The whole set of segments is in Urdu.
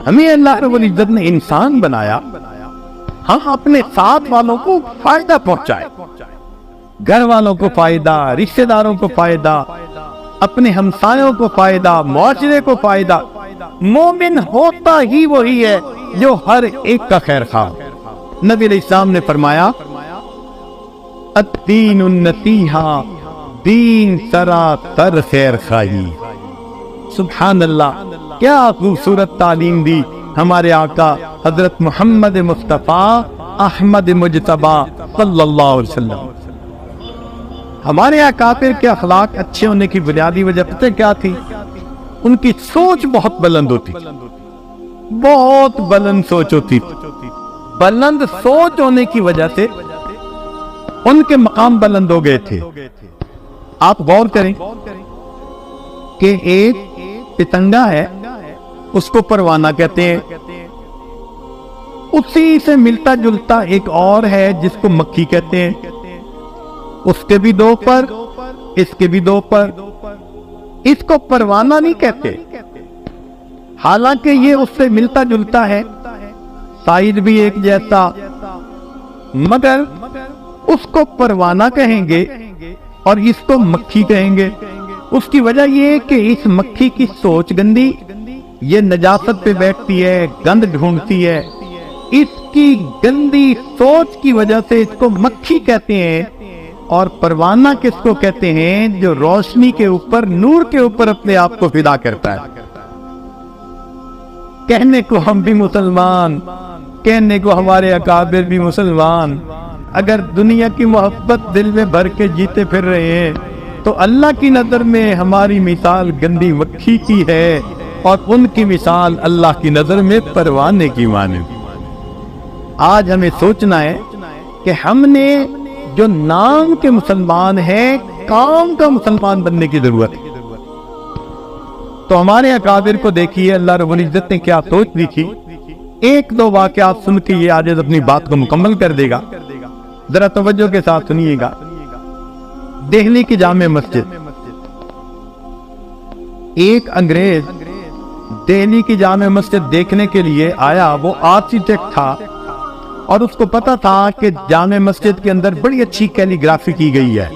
ہمیں اللہ رب العزت نے انسان بنایا، ہم اپنے ساتھ والوں کو فائدہ پہنچائے، گھر والوں کو فائدہ، رشتہ داروں کو فائدہ، اپنے ہمسایوں کو فائدہ، معاشرے کو فائدہ۔ مومن ہوتا ہی وہی ہے جو ہر ایک کا خیر خواہ۔ نبی علیہ السلام نے فرمایا الدین النصیحہ، دین سراسر خیر خواہی۔ سبحان اللہ، کیا خوبصورت تعلیم دی ہمارے آقا حضرت محمد مصطفیٰ احمد مجتبیٰ صلی اللہ علیہ وسلم۔ ہمارے اکابر کے اخلاق اچھے ہونے کی بنیادی وجہ پتہ کیا تھی؟ ان کی سوچ بہت بلند ہوتی تھی، بہت بلند سوچ ہوتی تھی۔ بلند سوچ ہونے کی وجہ سے ان کے مقام بلند ہو گئے تھے۔ آپ غور کریں کہ ایک پتنگا ہے، اس کو پروانہ کہتے ہیں، اسی سے ملتا جلتا ایک اور ہے جس کو مکھی کہتے ہیں، اس کے بھی دو پر، اس کے بھی دو پر، اس کو پروانہ نہیں کہتے، حالانکہ یہ اس سے ملتا جلتا ہے، سائز بھی ایک جیسا، مگر اس کو پروانہ کہیں گے اور اس کو مکھی کہیں گے۔ اس کی وجہ یہ ہے کہ اس مکھی کی سوچ گندی، یہ نجاست پہ بیٹھتی ہے، گند ڈھونڈتی ہے، اس کی گندی سوچ کی وجہ سے اس کو مکھی کہتے ہیں۔ اور پروانہ کس کو کہتے ہیں؟ جو روشنی کے اوپر، نور کے اوپر اپنے آپ کو فدا کرتا ہے۔ کہنے کو ہم بھی مسلمان، کہنے کو ہمارے اکابر بھی مسلمان، اگر دنیا کی محبت دل میں بھر کے جیتے پھر رہے ہیں تو اللہ کی نظر میں ہماری مثال گندی مکھی کی ہے، اور ان کی مثال اللہ کی نظر میں پروانے کی مانند۔ آج ہمیں سوچنا ہے کہ ہم نے جو نام کے مسلمان ہیں، کام کا مسلمان بننے کی ضرورت ہے۔ تو ہمارے اکابر کو دیکھیے اللہ رب العزت نے کیا سوچ دی تھی۔ ایک دو واقعات سن کے یہ آج اپنی بات کو مکمل کر دے گا، ذرا توجہ کے ساتھ سنیے گا۔ دہلی کی جامع مسجد، ایک انگریز دہلی کی جامع مسجد دیکھنے کے لیے آیا۔ وہ آرکیٹیکٹ تھا اور اس کو پتا تھا کہ جامع مسجد کے اندر بڑی اچھی کیلی گرافی کی گئی ہے،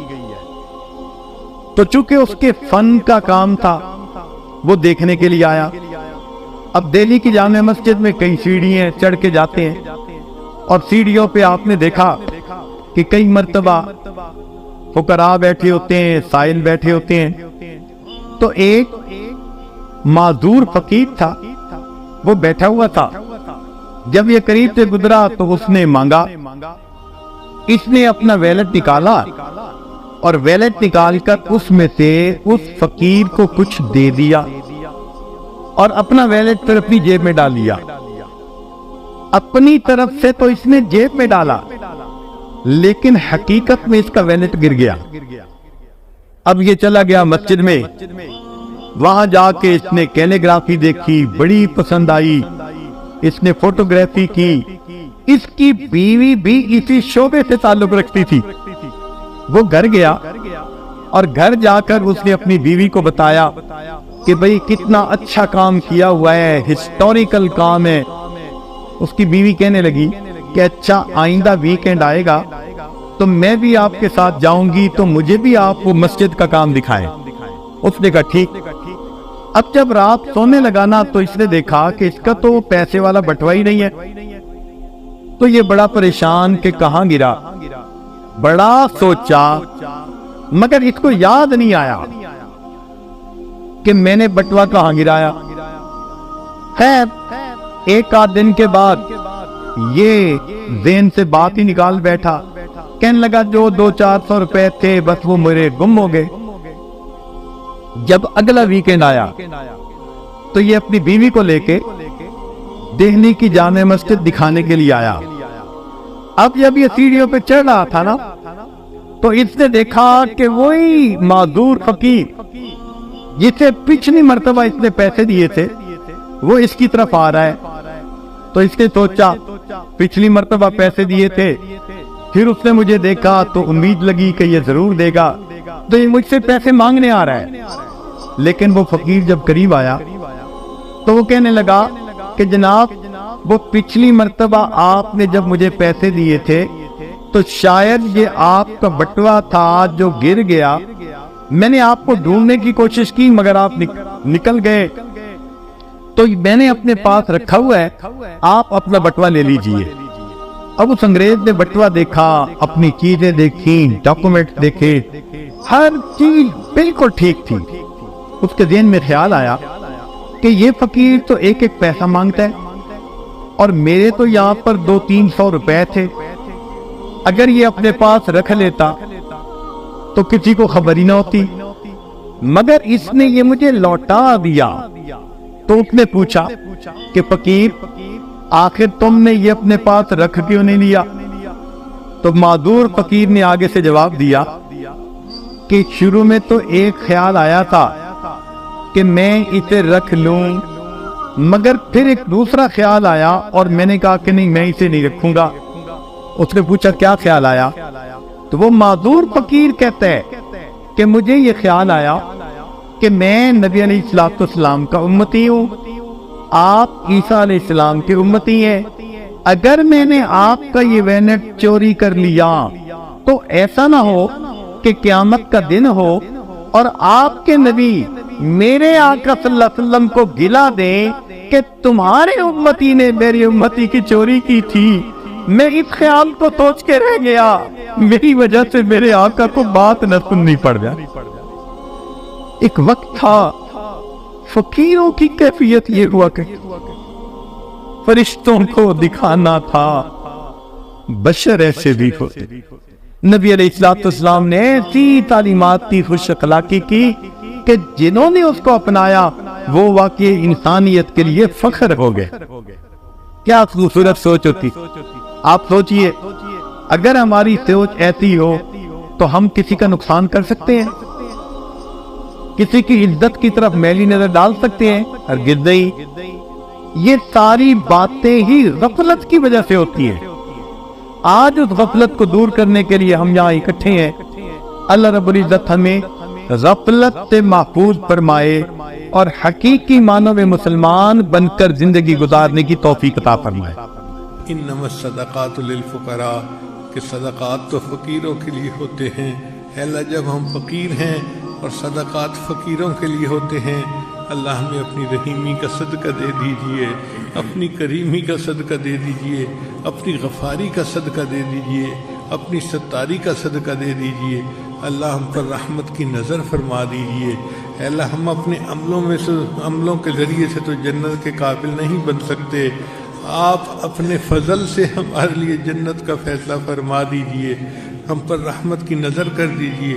تو چونکہ اس کے فن کا کام تھا وہ دیکھنے کے لیے آیا۔ اب دہلی کی جامع مسجد میں کئی سیڑھیاں چڑھ کے جاتے ہیں، اور سیڑھیوں پہ آپ نے دیکھا کہ کئی مرتبہ فقراء بیٹھے ہوتے ہیں، سائل بیٹھے ہوتے ہیں۔ تو ایک معذور فقیر تھا، وہ بیٹھا ہوا تھا۔ جب یہ قریب سے گزرا تو اس نے مانگا، اس نے اپنا ویلٹ نکالا اور ویلٹ نکال کر اس میں سے اس فقیر کو کچھ دے دیا، اور اپنا ویلٹ پھر اپنی جیب میں ڈال لیا۔ اپنی طرف سے تو اس نے جیب میں ڈالا، لیکن حقیقت میں اس کا ویلٹ گر گیا۔ اب یہ چلا گیا مسجد میں، وہاں جا کے اس نے کیلیگرافی دیکھی، بڑی پسند آئی، اس نے فوٹوگرافی کی۔ اس کی بیوی بھی اسی شعبے سے تعلق رکھتی تھی۔ وہ گھر گیا اور گھر جا کر اس نے اپنی بیوی کو بتایا کہ بھئی کتنا اچھا کام کیا ہوا ہے، ہسٹوریکل کام ہے۔ اس کی بیوی کہنے لگی کہ اچھا آئندہ ویکینڈ آئے گا تو میں بھی آپ کے ساتھ جاؤں گی، تو مجھے بھی آپ وہ مسجد کا کام دکھائیں۔ اس نے کہا ٹھیک۔ اب جب رات سونے لگانا تو اس نے دیکھا کہ اس کا تو پیسے والا بٹوا ہی نہیں ہے، تو یہ بڑا پریشان کہ کہاں گرا، بڑا سوچا، مگر اس کو یاد نہیں آیا کہ میں نے بٹوا کہاں گرایا۔ خیر ایک آدھ دن کے بعد یہ ذہن سے بات ہی نکال بیٹھا، کہنے لگا جو 200-400 روپے تھے بس وہ میرے گم ہو گئے۔ جب اگلا ویکینڈ آیا تو یہ اپنی بیوی کو لے کے دہلی کی جامع مسجد دکھانے کے لیے آیا۔ اب جب یہ سیڑھیوں پہ چڑھ رہا تھا نا، تو اس نے دیکھا کہ وہی معذور فقیر جسے پچھلی مرتبہ اس نے پیسے دیے تھے وہ اس کی طرف آ رہا ہے۔ تو اس نے سوچا پچھلی مرتبہ پیسے دیے تھے، پھر اس نے مجھے دیکھا تو امید لگی کہ یہ ضرور دے گا، تو یہ مجھ سے پیسے مانگنے آ رہا ہے۔ لیکن وہ فقیر جب قریب آیا تو وہ کہنے لگا کہ جناب وہ پچھلی مرتبہ آپ نے جب مجھے پیسے دیے تھے تو شاید یہ آپ کا بٹوا تھا جو گر گیا، میں نے آپ کو ڈھونڈنے کی کوشش کی مگر آپ نکل گئے، تو میں نے اپنے پاس رکھا ہوا ہے، آپ اپنا بٹوا لے لیجئے۔ اب اس انگریز نے بٹوا دیکھا، اپنی چیزیں دیکھی، ڈاکومنٹ دیکھے، ہر چیز بالکل ٹھیک تھی۔ اس کے ذہن میں خیال آیا کہ یہ فقیر تو ایک ایک پیسہ مانگتا ہے اور میرے تو یہاں پر 200-300 روپے تھے، اگر یہ اپنے پاس رکھ لیتا تو کسی کو خبر ہی نہ ہوتی، مگر اس نے یہ مجھے لوٹا دیا۔ تو اس نے پوچھا کہ فقیر آخر تم نے یہ اپنے پاس رکھ کیوں نہیں لیا؟ تو معذور فقیر نے آگے سے جواب دیا کہ شروع میں تو ایک خیال آیا تھا کہ میں اسے رکھ لوں، مگر پھر ایک دوسرا خیال آیا اور میں نے کہا کہ نہیں، میں اسے نہیں رکھوں گا۔ اس نے پوچھا کیا خیال آیا؟ تو وہ معذور فقیر کہتا ہے کہ مجھے یہ خیال آیا کہ میں نبی علیہ السلام کا امتی ہوں، آپ عیسیٰ علیہ السلام کے امتی ہیں، اگر میں نے آپ کا یہ وینٹ چوری کر لیا تو ایسا نہ ہو کہ قیامت کا دن ہو اور آپ کے نبی میرے آقا صلی اللہ علیہ وسلم کو گلا دیں کہ تمہارے امتی نے میری امتی کی چوری کی تھی۔ میں اس خیال کو سوچ کے رہ گیا، میری وجہ سے میرے آقا کو بات نہ سننی پڑ جائے۔ ایک وقت تھا فقیروں کی کیفیت یہ ہوا کہ فرشتوں کو دکھانا تھا بشر ایسے بھی ہوتے۔ نبی علیہ السلام نے ایسی تعلیمات کی، خوش اخلاقی کی کہ جنہوں نے اس کو اپنایا وہ واقعی انسانیت کے لیے فخر ہو گئے۔ کیا خوبصورت سوچ ہوتی۔ آپ سوچئے اگر ہماری سوچ ایسی ہو تو ہم کسی کا نقصان کر سکتے ہیں؟ کسی کی عزت کی طرف میلی نظر ڈال سکتے ہیں؟ ہرگز نہیں۔ یہ ساری باتیں ہی غفلت کی وجہ سے ہوتی ہیں۔ آج اس غفلت کو دور کرنے کے لیے ہم یہاں اکٹھے ہیں۔ اللہ رب العزت ہمیں غفلت سے محفوظ فرمائے اور حقیقی معنوں میں مسلمان بن کر زندگی گزارنے کی توفیق عطا فرمائے۔ انما الصدقات للفقراء، کہ صدقات تو فقیروں کے لیے ہوتے ہیں۔ اے اللہ جب ہم فقیر ہیں اور صدقات فقیروں کے لیے ہوتے ہیں، اللہ ہمیں اپنی رحیمی کا صدقہ دے دیجئے، اپنی کریمی کا صدقہ دے دیجئے، اپنی غفاری کا صدقہ دے دیجئے، اپنی ستاری کا صدقہ دے دیجئے۔ اللہ ہم پر رحمت کی نظر فرما دیجئے۔ اے اللہ ہم اپنے عملوں کے ذریعے سے تو جنت کے قابل نہیں بن سکتے، آپ اپنے فضل سے ہمارے لیے جنت کا فیصلہ فرما دیجئے، ہم پر رحمت کی نظر کر دیجئے۔